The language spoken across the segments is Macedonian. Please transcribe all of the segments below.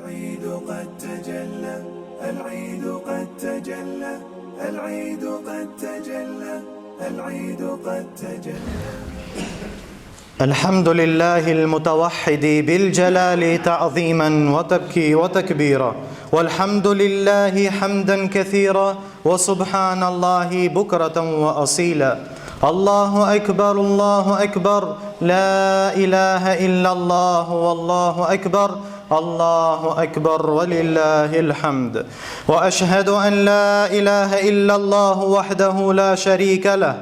العيد قد تجلى العيد قد تجلى العيد قد تجلى العيد قد تجلى. الحمد لله المتوحد بالجلال تعظيما وتكبيرا، والحمد لله حمدا كثيرا، وسبحان الله بكرة وأصيلا. الله أكبر الله أكبر، لا إله إلا الله والله أكبر، الله أكبر ولله الحمد. وأشهد أن لا إله إلا الله وحده لا شريك له،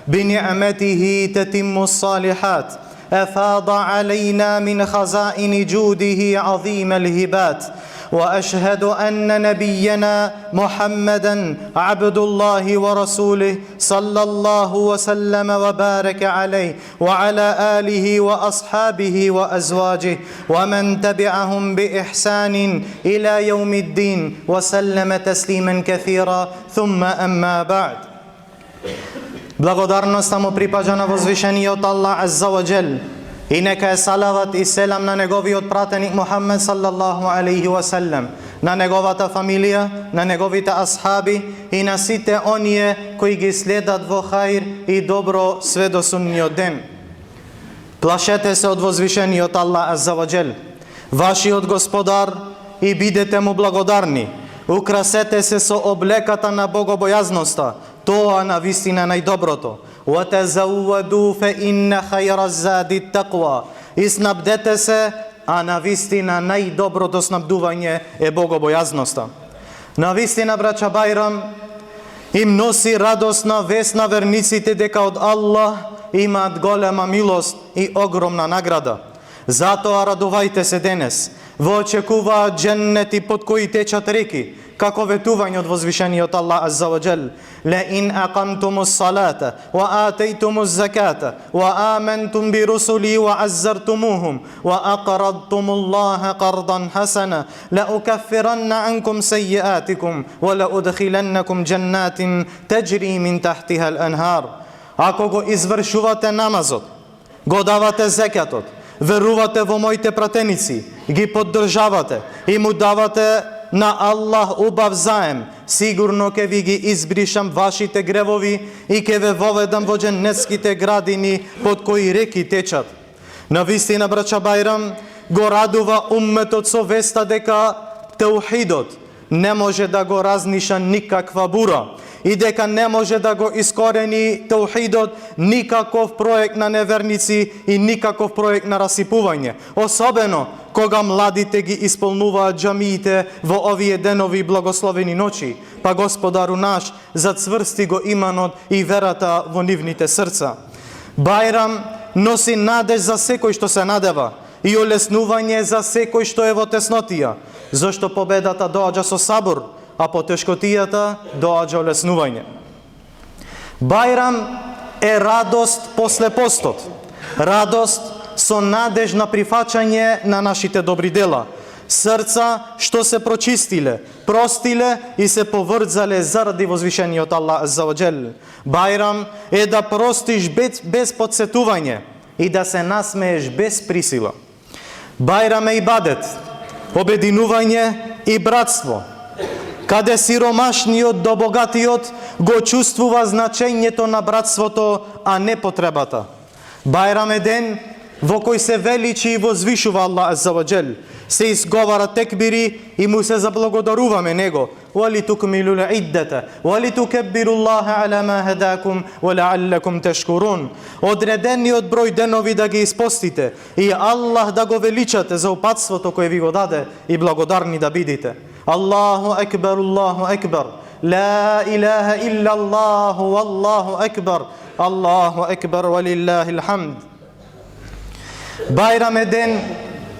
بنعمته تتم الصالحات، أفاض علينا من خزائن جوده عظيم الهبات. وأشهد أن نبينا محمدًا عبد الله ورسوله صلى الله وسلم وبارك عليه وعلى آله وأصحابه وأزواجه ومن تبعهم بإحسان إلى يوم الدين وسلم تسليما كثيرا. ثم أما بعد. Благодарноста му припаѓа на возвишениот Аллах Азза ва Джел, и нека е салават и селам на неговиот пратеник Мухаммед саллаллаху алейхи ва саллем, на неговата фамилија, на неговите асхаби и на сите оние кои ги следат во хаир и добро све до судниот ден. Плашете се од возвишениот Аллах Азза ва Джел, вашиот господар, и бидете му благодарни. Украсете се со облеката на богобојазноста, тоа на вистина најдоброто. وَتَزَوَّدُوا فَإِنَّ خَيْرَ الزَّادِ التَّقْوَى. И снабдете се, а на вистина најдоброто снабдување е богобојазноста. На вистина, браќа, Бајрам им носи радосна вест на верниците дека од Аллах имаат голема милост и огромна награда. Затоа радувајте се денес. Во очекуваат дженнети под кои течат реки, како ветување од возвишениот Аллах Азза ва Джел. لئن أقمتم الصلاة وآتيتم الزكاة وآمنتم برسلي وعزرتموهم وأقرضتم الله قرضا حسنا لأكفرن عنكم سيئاتكم ولأدخلنكم جنات تجري من تحتها الأنهار. Ако го извршувате намазот, го давате зекатот, верувате во моите пратеници, ги поддржавате и му давате на Аллах убав заем, сигурно ке ви ги избришам вашите гревови и ке ве воведам во дженнетските градини под кои реки течат. На вистина, браќа Бајрам, го радува умметот со веста дека теухидот не може да го разниша никаква бура и дека не може да го искорени теухидот никаков проект на неверници и никаков проект на расипување. Особено кога младите ги исполнуваат џамиите во овие денови благословени ночи, па Господару наш зацврсти го иманот и верата во нивните срца. Бајрам носи надеж за секој што се надева и олеснување за секој што е во теснотија, зашто победата доаѓа со сабур, а по тешкотијата доаѓа олеснување. Бајрам е радост после постот, радост со надеж на прифаќање на нашите добри дела, срца што се прочистиле, простиле и се поврзале заради возвишениот Аллах Азза ва Джел. Бајрам е да простиш без подсетување и да се насмееш без присила. Бајрам е ибадет, обединување и братство, каде сиромашниот до богатиот го чувствува значењето на братството, а не потребата. Бајрам е ден во кој се величи и возвишува Аллах Азза ва Джел, се изговара текбири и му се заблагодаруваме него. وَلِتُكْمِلُوا الْعِدَّةَ وَلِتُكَبِّرُوا اللَّهَ عَلَى مَا هَدَاكُمْ وَلَعَلَّكُمْ تَشْكُرُونَ. Одредениот број денови да ги испостите и Аллах да го величате за упатството кое ви го даде и благодарни да бидите. Аллаху акбар, Аллаху акбар, ла илаха илля Аллаху, Аллаху акбар, Аллаху акбар, валиллахи алхамд. Бајрам е ден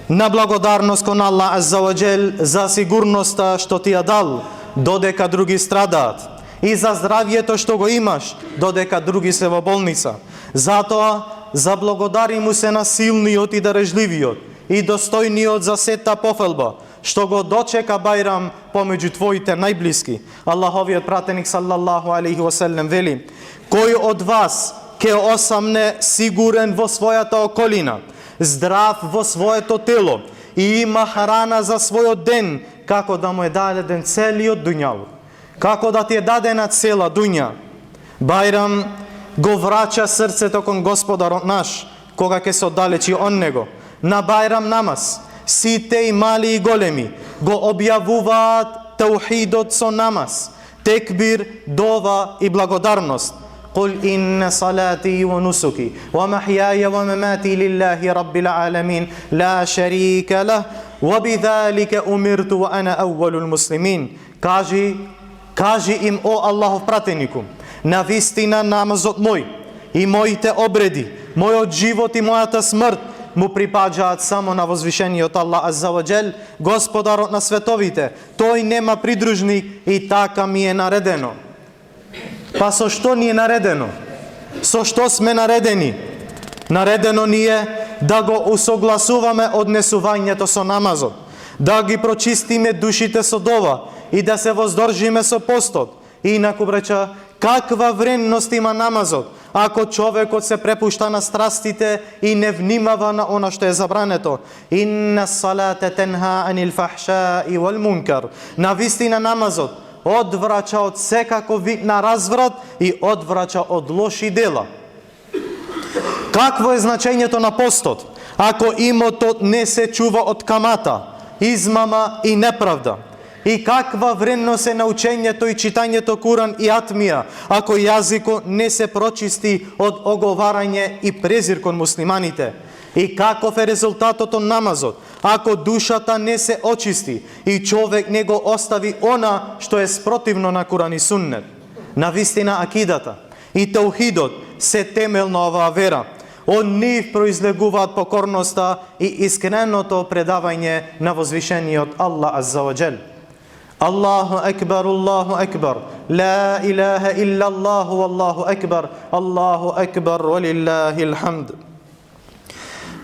на благодарност кон Аллах Азза ва Джел за сигурноста што ти ја дал, додека други страдаат, и за здравјето што го имаш, додека други се во болница. Затоа заблагодари му се на силниот и дарежливиот и достојниот за сета пофелба, што го дочека Бајрам помеѓу твоите најблиски. Аллаховиот пратеник саллаллаху алейхи ва саллем вели: кој од вас ке осамне сигурен во својата околина, здрав во своето тело и има храна за својот ден, како да му е даден целиот дуњалук, како да ти е дадена цела дуња. Бајрам го врача срцето кон Господарот наш, кога ќе се оддалечи од него. На Бајрам намаз, сите и мали и големи го објавуваат таухидот со намаз, текбир, дова и благодарност. قل إن صلاتي ونسكي ومحياي ومماتي لله رب العالمين لا شريك له وبذلك أمرت وأنا أول المسلمين. Кажи им, о Аллахов пратенику, навистина намазот мој и моите обреди, мојот живот и мојата смрт му припаѓаат само на возвишениот Аллах Азза ва Џел, Господарот на световите. Тој нема придружник и така ми е наредено. Па со што ни е наредено? Со што сме наредени? Наредено ни е да го усогласуваме однесувањето со намазот, да ги прочистиме душите со дова и да се воздржиме со постот. Инаку, бреча, каква вредност има намазот, ако човекот се препушта на страстите и не внимава на она што е забрането? Инна салата тенха анил фахшаи вал мункар. Навистина намазот одврача од секако вид на разврат и одврача од лоши дела. Какво е значењето на постот, ако имотот не се чува од камата, измама и неправда? И каква вредност е научењето и читањето Куран и Атмија, ако јазикот не се прочисти од оговарање и презир кон муслиманите? И каков е резултатот од намазот, ако душата не се очисти и човек не го остави она што е спротивно на Куран и Суннет? Навистина акидата и таухидот се темел на оваа вера. Од нив произлегуваат покорноста и искреното предавање на возвишениот Аллах Азза ва Џел. Аллаху акбар, Аллаху акбар, ла илаха илла Аллаху, Аллаху акбар, Аллаху акбар, валиллахил хамд.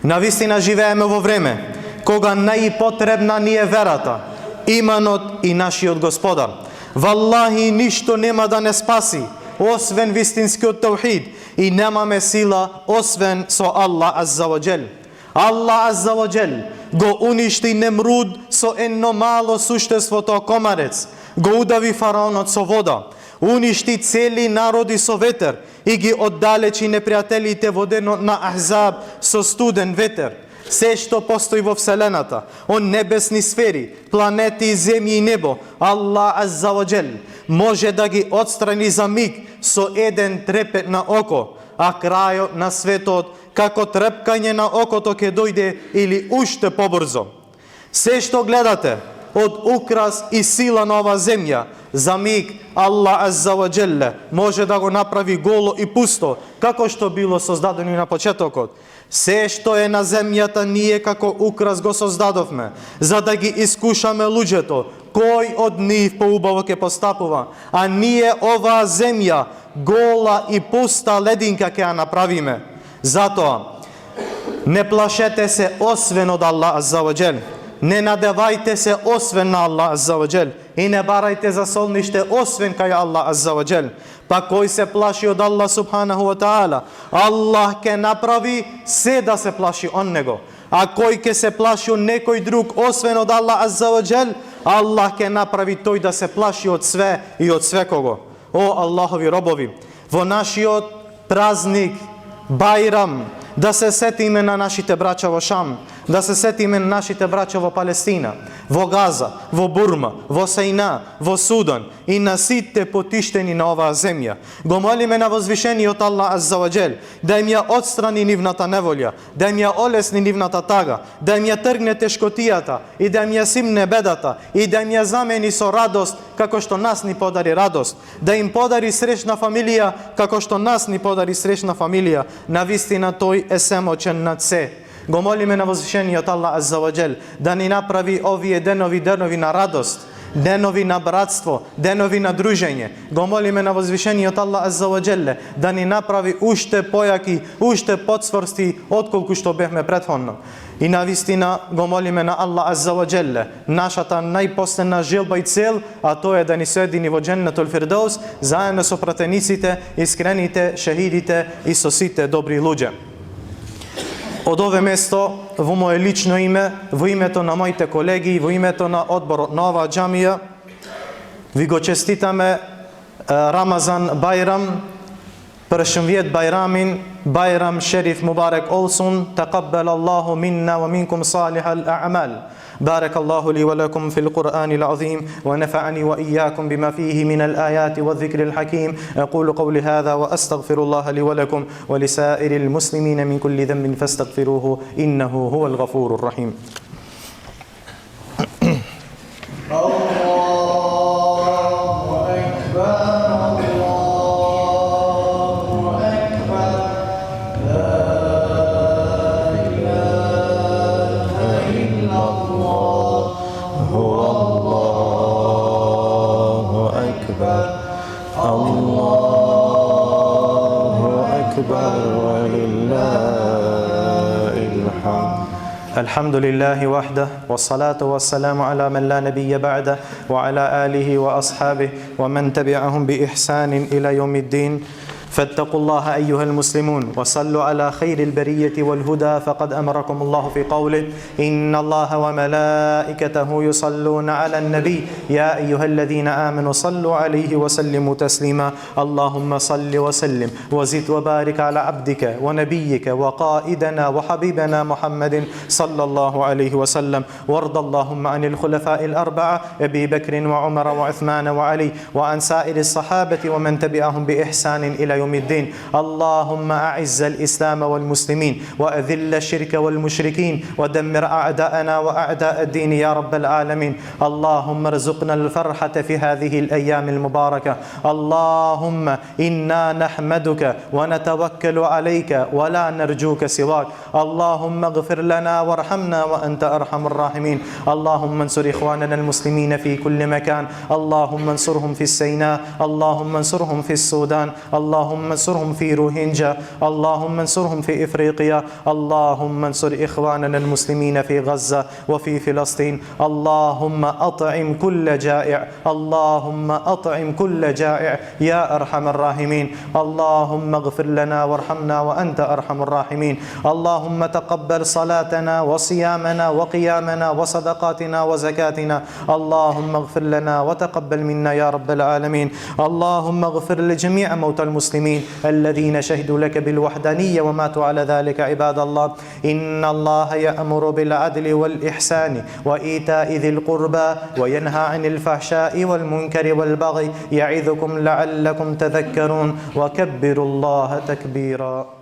Навистина живееме во време кога најпотребна ни е верата, иманот и нашиот Господар. Валлахи, ништо нема да не спаси освен вистинскиот таухид и немаме сила освен со Аллах Азза ва Џел. Аллах Азза ва Џел го уништи Немруд со едно мало суштеството комарец, го удави фараонот со вода, уништи цели народи со ветер и ги оддалечи непријателите во денот на Ахзаб со студен ветер. Се што постои во вселената, од небесни сфери, планети, земји и небо, Аллах Азза ва Џел може да ги отстрани за миг со еден трепет на око, а крајот на светот како трепкање на окото ќе дојде или уште побрзо. Се што гледате од украс и сила на оваа земја, за миг Аллах Азза ва Џел може да го направи голо и пусто, како што било создадено на почетокот. Се што е на земјата ние како украс го создадовме, за да ги искушаме луѓето, кој од нив поубаво ќе постапува, а ние оваа земја гола и пуста лединка ќе ја направиме. Затоа, не плашете се освен од Аллах Азза ва Џел, не надевајте се освен на Аллах Азза ва Џел и не барајте за солниште освен кај Аллах Азза ва Џел. Па кој се плаши од Аллах Субханаху ва Таала, Аллах ќе направи се да се плаши од него. А кој ќе се плаши од некој друг освен од Аллах Азза ва Џел, Аллах ќе направи тој да се плаши од све и од свекого. О Аллахови робови, во нашиот празник Бајрам да се сетиме на нашите браќа во Шам, да се сетиме на нашите браќа во Палестина, во Газа, во Бурма, во Сајна, во Судан и на сите потиштени на оваа земја. Го молиме на возвишениот Аллах Азза ва Џел да им ја отстрани нивната неволја, да им ја олесни нивната тага, да им ја тргне тешкотијата и да им ја симне бедата и да им ја замени со радост како што нас ни подари радост, да им подари среќна фамилија како што нас ни подари среќна фамилија. Навистина тој е семочен над се. Го молиме на возвишениот Аллах Азза ва Џел да ни направи овие денови на радост, денови на братство, денови на дружење. Го молиме на возвишениот Аллах Азза ва Џел да ни направи уште појаки, уште подсврсти отколку што бевме претходно. И навистина го молиме на Аллах Азза ва Џел, нашата најпоследна желба и цел, а тоа е да ни соедини во Џеннетул Фирдеус заедно со пратениците, искрените, шехидите и со сите добри луѓе. Od ove mesto v moje lično ime, v imето на моите колеги, в името на одборот на оваа џамија, ви го честитаме Рамазан Байрам, Pershëmvjet Bajramin, Bajram Sherif Mubarak olsun, taqabbal Allahu minna wa minkum salihal a'mal. بارك الله لي ولكم في القرآن العظيم ونفعني وإياكم بما فيه من الآيات والذكر الحكيم. أقول قولي هذا وأستغفر الله لي ولكم ولسائر المسلمين من كل ذنب فاستغفروه إنه هو الغفور الرحيم. الحمد لله وحده والصلاة والسلام على من لا نبي بعده وعلى آله وأصحابه ومن تبعهم بإحسان إلى يوم الدين. فاتقوا الله أيها المسلمون وصلوا على خير البرية والهدى، فقد أمركم الله في قوله إن الله وملائكته يصلون على النبي يا أيها الذين آمنوا صلوا عليه وسلموا تسليما. اللهم صل وسلم وزد وبارك على عبدك ونبيك وقائدنا وحبيبنا محمد صلى الله عليه وسلم. وارض اللهم عن الخلفاء الأربعة أبي بكر وعمر وعثمان وعلي وعن سائر الصحابة ومن تبعهم بإحسان إلى يوم الدين. اللهم أعز الإسلام والمسلمين وأذل الشرك والمشركين ودمر أعداءنا وأعداء الدين يا رب العالمين. اللهم ارزقنا الفرحة في هذه الأيام المباركة. اللهم إنا نحمدك ونتوكل عليك ولا نرجوك سواك. اللهم اغفر لنا وارحمنا وأنت أرحم الراحمين. اللهم انصر إخواننا المسلمين في كل مكان. اللهم انصرهم في السيناء، اللهم انصرهم في السودان، اللهم انصرهم في روهينجا، اللهم انصرهم في إفريقيا، اللهم انصر إخواننا المسلمين في غزة وفي فلسطين. اللهم أطعم كل جائع، اللهم أطعم كل جائع يا أرحم الراحمين. اللهم اغفر لنا وارحمنا وأنت أرحم الراحمين. اللهم تقبل صلاتنا وصيامنا وقيامنا وصدقاتنا وزكاتنا. اللهم اغفر لنا وتقبل منا يا رب العالمين. اللهم اغفر لجميع موتى المسلمين الذين شهدوا لك بالوحدانية وماتوا على ذلك. عباد الله، إن الله يأمر بالعدل والإحسان وإيتاء ذي القربى وينهى عن الفحشاء والمنكر والبغي يعظكم لعلكم تذكرون. وكبروا الله تكبيرا.